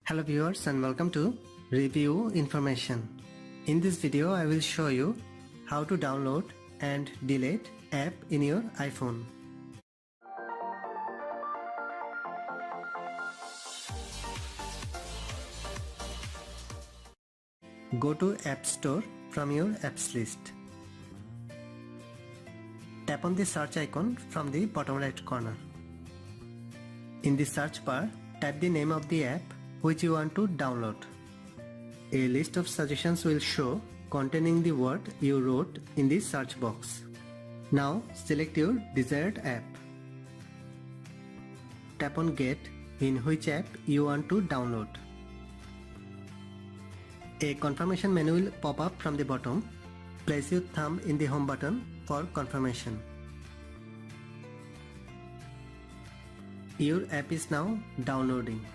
Hello viewers and welcome to Review Information. In this video I will show you how to download and delete app in your iPhone. Go to App Store from your apps list. Tap on the search icon from the bottom right corner. In the search bar, type the name of the app which you want to download. A list of suggestions will show containing the word you wrote in the search box. Now select your desired app. Tap on Get in which app you want to download. A confirmation menu will pop up from the bottom. Place your thumb in the home button for confirmation. Your app is now downloading.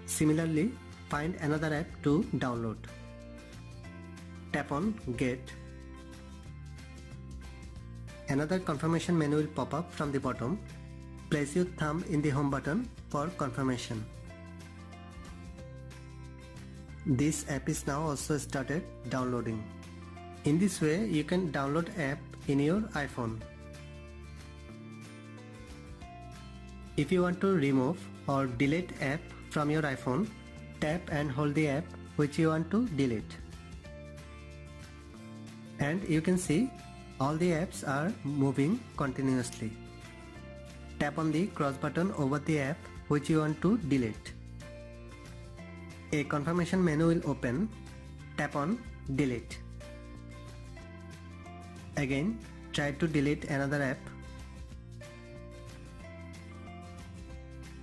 Similarly, find another app to download. Tap on Get. Another confirmation menu will pop up from the bottom. Place your thumb in the home button for confirmation. This app is now also started downloading. In this way, you can download app in your iPhone. If you want to remove or delete app from your iPhone, tap and hold the app which you want to delete. And you can see all the apps are moving continuously. Tap on the cross button over the app which you want to delete. A confirmation menu will open. Tap on Delete. Again, try to delete another app.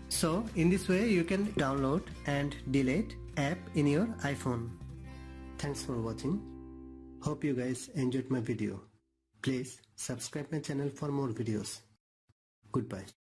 So in this way you can download and delete app in your iPhone. Thanks for watching. Hope you guys enjoyed my video. Please subscribe my channel for more videos. Goodbye.